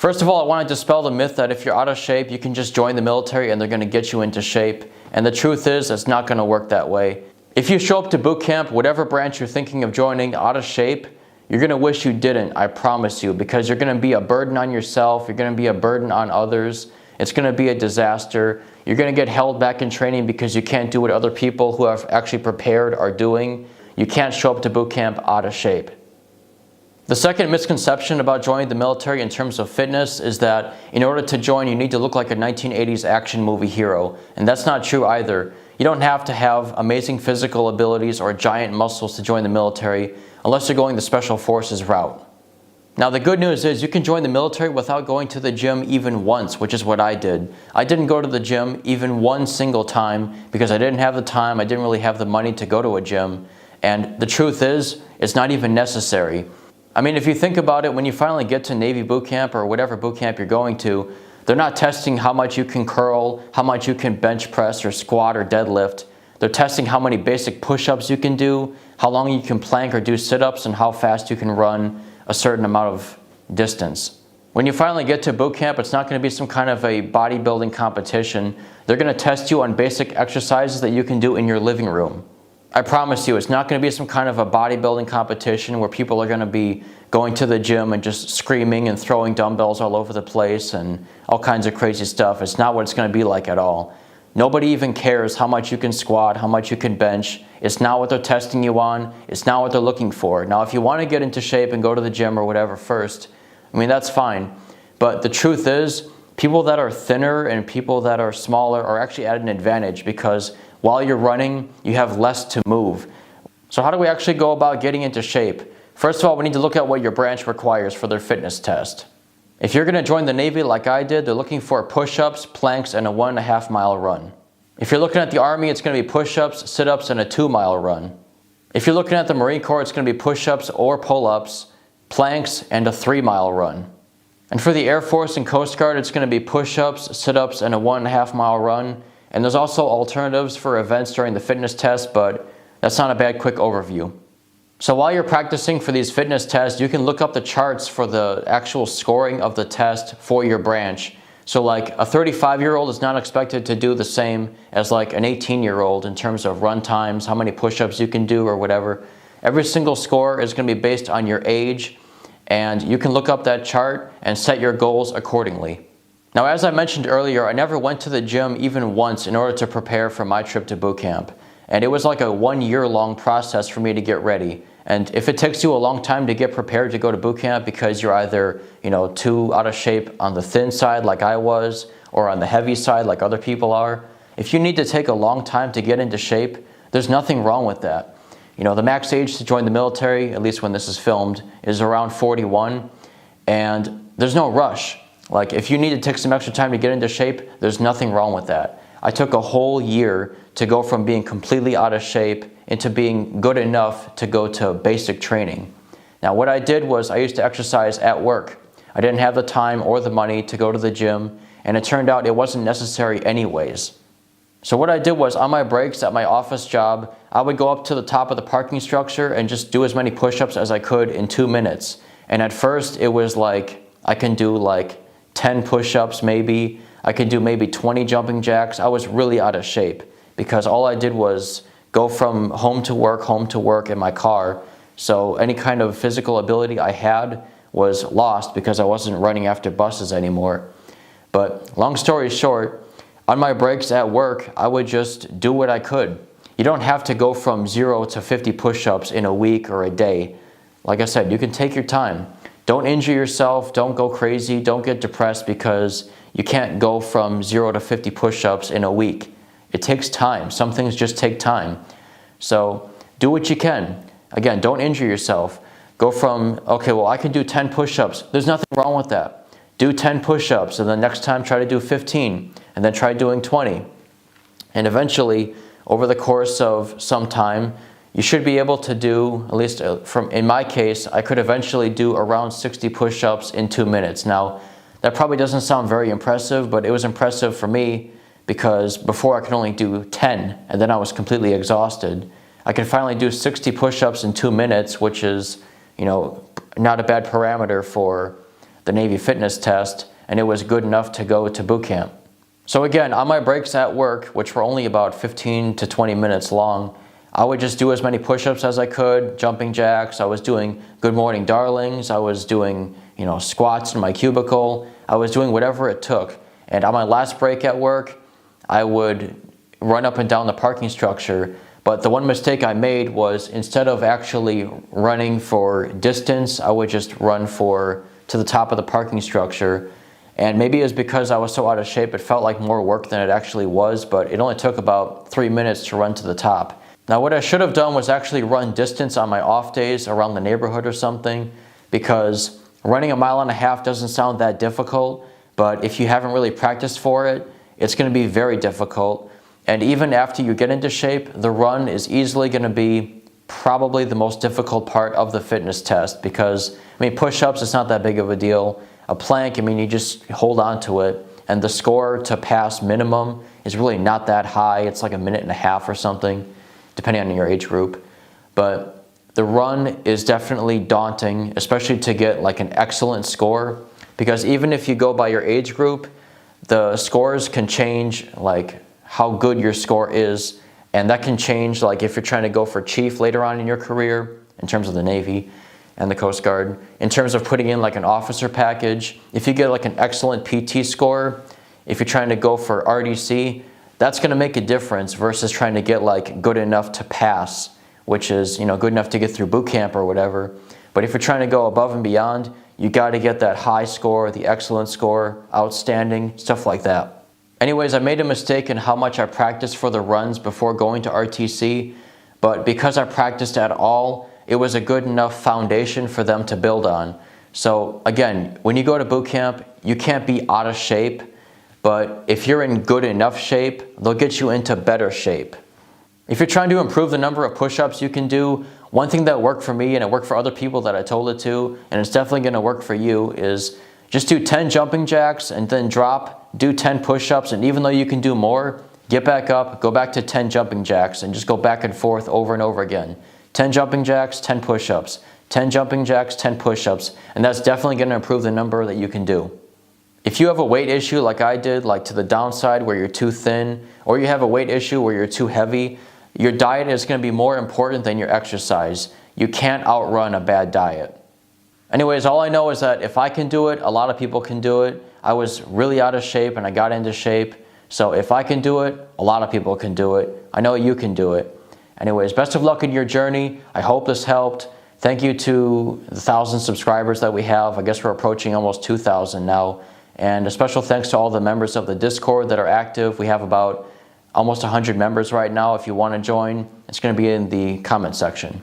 First of all, I want to dispel the myth that if you're out of shape, you can just join the military and they're going to get you into shape. And the truth is, it's not going to work that way. If you show up to boot camp, whatever branch you're thinking of joining, out of shape, you're going to wish you didn't, I promise you, because you're going to be a burden on yourself, you're going to be a burden on others, it's going to be a disaster, you're going to get held back in training because you can't do what other people who have actually prepared are doing. You can't show up to boot camp out of shape. The second misconception about joining the military in terms of fitness is that in order to join, you need to look like a 1980s action movie hero, and that's not true either. You don't have to have amazing physical abilities or giant muscles to join the military unless you're going the Special Forces route. Now the good news is you can join the military without going to the gym even once, which is what I did. I didn't go to the gym even one single time because I didn't have the time, I didn't really have the money to go to a gym, and the truth is, it's not even necessary. I mean, if you think about it, when you finally get to Navy boot camp or whatever boot camp you're going to, they're not testing how much you can curl, how much you can bench press or squat or deadlift. They're testing how many basic push-ups you can do, how long you can plank or do sit-ups, and how fast you can run a certain amount of distance. When you finally get to boot camp, it's not going to be some kind of a bodybuilding competition. They're going to test you on basic exercises that you can do in your living room. I promise you, it's not going to be some kind of a bodybuilding competition where people are going to be going to the gym and just screaming and throwing dumbbells all over the place and all kinds of crazy stuff. It's not what it's going to be like at all. Nobody even cares how much you can squat, how much you can bench. It's not what they're testing you on. It's not what they're looking for. Now, if you want to get into shape and go to the gym or whatever first, I mean, that's fine. But the truth is, people that are thinner and people that are smaller are actually at an advantage because while you're running, you have less to move. So how do we actually go about getting into shape? First of all, we need to look at what your branch requires for their fitness test. If you're going to join the Navy like I did, they're looking for push-ups, planks, and a 1.5 mile run. If you're looking at the Army, it's going to be push-ups, sit-ups, and a 2 mile run. If you're looking at the Marine Corps, it's going to be push-ups or pull-ups, planks, and a 3 mile run. And for the Air Force and Coast Guard, it's going to be push-ups, sit-ups, and a 1.5 mile run. And there's also alternatives for events during the fitness test, but that's not a bad quick overview. So while you're practicing for these fitness tests, you can look up the charts for the actual scoring of the test for your branch. So like a 35-year-old is not expected to do the same as like an 18-year-old in terms of run times, how many push-ups you can do or whatever. Every single score is going to be based on your age, and you can look up that chart and set your goals accordingly. Now, as I mentioned earlier, I never went to the gym even once in order to prepare for my trip to boot camp. And it was like a 1-year-long process for me to get ready. And if it takes you a long time to get prepared to go to boot camp because you're either, too out of shape on the thin side like I was, or on the heavy side like other people are, if you need to take a long time to get into shape, there's nothing wrong with that. The max age to join the military, at least when this is filmed, is around 41, and there's no rush. Like, if you need to take some extra time to get into shape, there's nothing wrong with that. I took a whole year to go from being completely out of shape into being good enough to go to basic training. Now, what I did was I used to exercise at work. I didn't have the time or the money to go to the gym, and it turned out it wasn't necessary anyways. So what I did was, on my breaks at my office job, I would go up to the top of the parking structure and just do as many push-ups as I could in 2 minutes. And at first, it was like, I can do like 10 push-ups maybe. I could do maybe 20 jumping jacks. I was really out of shape because all I did was go from home to work in my car. So any kind of physical ability I had was lost because I wasn't running after buses anymore. But long story short, on my breaks at work, I would just do what I could. You don't have to go from 0 to 50 push-ups in a week or a day. Like I said, you can take your time. Don't injure yourself, don't go crazy, don't get depressed because you can't go from 0 to 50 push-ups in a week. It takes time. Some things just take time. So do what you can. Again, don't injure yourself. Go from, okay, well, I can do 10 push-ups. There's nothing wrong with that. Do 10 push-ups, and then next time try to do 15, and then try doing 20. And eventually, over the course of some time, you should be able to do, at least in my case, I could eventually do around 60 push-ups in 2 minutes. Now, that probably doesn't sound very impressive, but it was impressive for me because before I could only do 10, and then I was completely exhausted. I could finally do 60 push-ups in 2 minutes, which is, not a bad parameter for the Navy fitness test, and it was good enough to go to boot camp. So again, on my breaks at work, which were only about 15 to 20 minutes long, I would just do as many push-ups as I could, jumping jacks. I was doing good morning darlings. I was doing, squats in my cubicle. I was doing whatever it took. And on my last break at work, I would run up and down the parking structure. But the one mistake I made was, instead of actually running for distance, I would just run to the top of the parking structure. And maybe it was because I was so out of shape, it felt like more work than it actually was, but it only took about 3 minutes to run to the top. Now what I should have done was actually run distance on my off days around the neighborhood or something, because running 1.5 miles doesn't sound that difficult, but if you haven't really practiced for it, it's going to be very difficult. And even after you get into shape, the run is easily going to be probably the most difficult part of the fitness test, because, push-ups, it's not that big of a deal. A plank, you just hold on to it, and the score to pass minimum is really not that high. It's like 1.5 minutes or something, depending on your age group. But the run is definitely daunting, especially to get like an excellent score, because even if you go by your age group, the scores can change, like how good your score is, and that can change like if you're trying to go for chief later on in your career, in terms of the Navy and the Coast Guard. In terms of putting in like an officer package, if you get like an excellent PT score, if you're trying to go for RDC, that's going to make a difference versus trying to get like good enough to pass, which is, good enough to get through boot camp or whatever. But if you're trying to go above and beyond, you got to get that high score, the excellent score, outstanding, stuff like that. Anyways, I made a mistake in how much I practiced for the runs before going to RTC, but because I practiced at all, it was a good enough foundation for them to build on. So again, when you go to boot camp, you can't be out of shape, but if you're in good enough shape, they'll get you into better shape. If you're trying to improve the number of push-ups you can do, one thing that worked for me, and it worked for other people that I told it to, and it's definitely going to work for you, is just do 10 jumping jacks and then drop, do 10 push-ups, and even though you can do more, get back up, go back to 10 jumping jacks, and just go back and forth over and over again. 10 jumping jacks, 10 push-ups, 10 jumping jacks, 10 push-ups, and that's definitely going to improve the number that you can do. If you have a weight issue like I did, like to the downside where you're too thin, or you have a weight issue where you're too heavy, your diet is going to be more important than your exercise. You can't outrun a bad diet. Anyways, all I know is that if I can do it, a lot of people can do it. I was really out of shape and I got into shape. So if I can do it, a lot of people can do it. I know you can do it. Anyways, best of luck in your journey. I hope this helped. Thank you to the 1,000 subscribers that we have. I guess we're approaching almost 2,000 now. And a special thanks to all the members of the Discord that are active. We have about almost 100 members right now. If you want to join, it's going to be in the comment section.